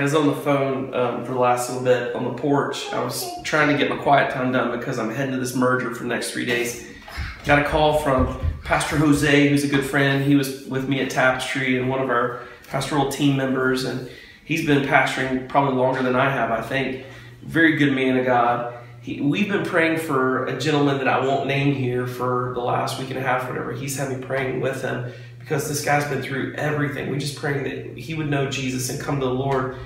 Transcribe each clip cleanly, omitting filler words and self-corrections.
right, I was on the phone for the last little bit on the porch. I was trying to get my quiet time done because I'm heading to this merger for the next 3 days. Got a call from Pastor Jose, who's a good friend. He was with me at Tapestry and one of our pastoral team members, and he's been pastoring probably longer than I have, I think. Very good man of God. We've been praying for a gentleman that I won't name here for the last week and a half, whatever. He's had me praying with him because this guy's been through everything. We're just praying that he would know Jesus and come to the Lord,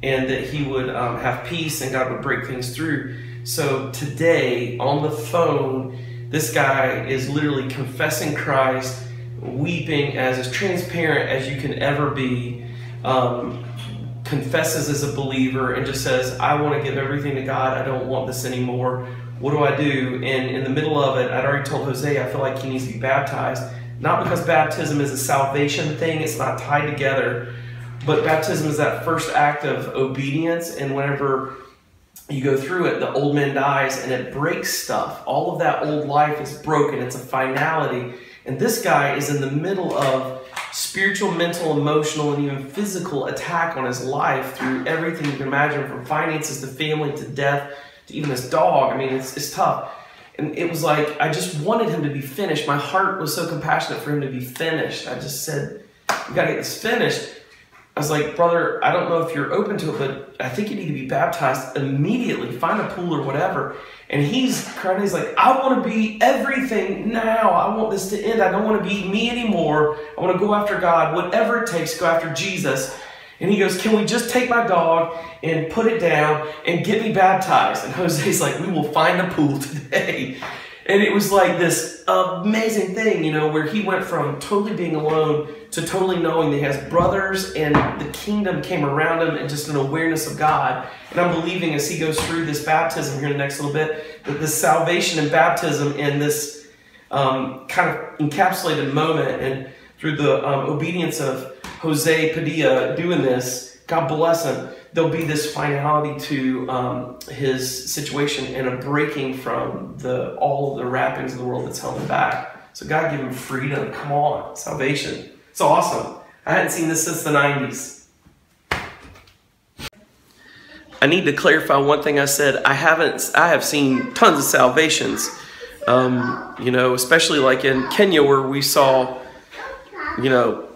and that he would have peace and God would break things through. So today on the phone, this guy is literally confessing Christ, weeping, as transparent as you can ever be, confesses as a believer and just says, I want to give everything to God. I don't want this anymore. What do I do? And in the middle of it, I'd already told Jose I feel like he needs to be baptized. Not because baptism is a salvation thing, it's not tied together, but baptism is that first act of obedience, and whenever you go through it, the old man dies and it breaks stuff. All of that old life is broken. It's a finality. And this guy is in the middle of spiritual, mental, emotional, and even physical attack on his life through everything you can imagine, from finances to family to death to even his dog. I mean, it's tough. And it was like, I just wanted him to be finished. My heart was so compassionate for him to be finished. I just said, we got to get this finished. I was like, brother, I don't know if you're open to it, but I think you need to be baptized immediately. Find a pool or whatever. And he's crying. He's like, I want to be everything now. I want this to end. I don't want to be me anymore. I want to go after God, whatever it takes to go after Jesus. And he goes, can we just take my dog and put it down and get me baptized? And Jose's like, we will find a pool today. And it was like this amazing thing, you know, where he went from totally being alone to totally knowing that he has brothers, and the kingdom came around him, and just an awareness of God. And I'm believing as he goes through this baptism here in the next little bit, that this salvation and baptism in this kind of encapsulated moment, and through the obedience of Jose Padilla doing this, God bless him, there'll be this finality to his situation and a breaking from all of the wrappings of the world that's held him back. So God give him freedom. Come on, salvation. It's awesome. I hadn't seen this since the 90s. I need to clarify one thing I said. I have seen tons of salvations, you know, especially like in Kenya where we saw, you know,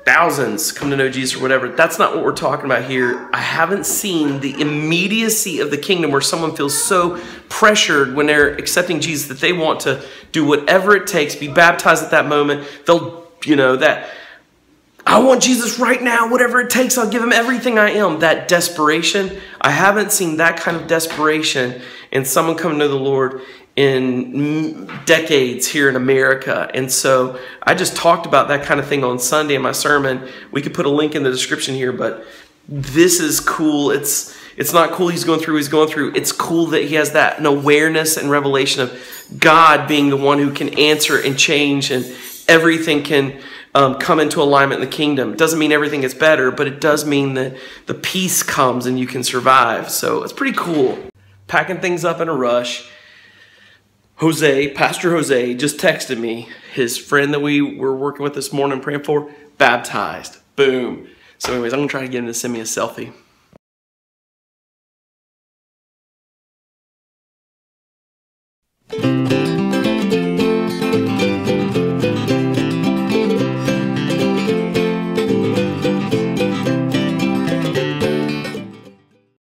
thousands come to know Jesus or whatever. That's not what we're talking about here. I haven't seen the immediacy of the kingdom where someone feels so pressured when they're accepting Jesus that they want to do whatever it takes, be baptized at that moment. They'll, you know, that I want Jesus right now, whatever it takes, I'll give him everything I am. That desperation, I haven't seen that kind of desperation in someone coming to the Lord in decades here in America. And so I just talked about that kind of thing on Sunday in my sermon. We could put a link in the description here, but this is cool. It's not cool he's going through, It's cool that he has that an awareness and revelation of God being the one who can answer and change, and everything can come into alignment in the kingdom. It doesn't mean everything gets better, but it does mean that the peace comes and you can survive. So it's pretty cool. Packing things up in a rush. Pastor Jose just texted me, his friend that we were working with this morning praying for, baptized. Boom. So anyways, I'm going to try to get him to send me a selfie.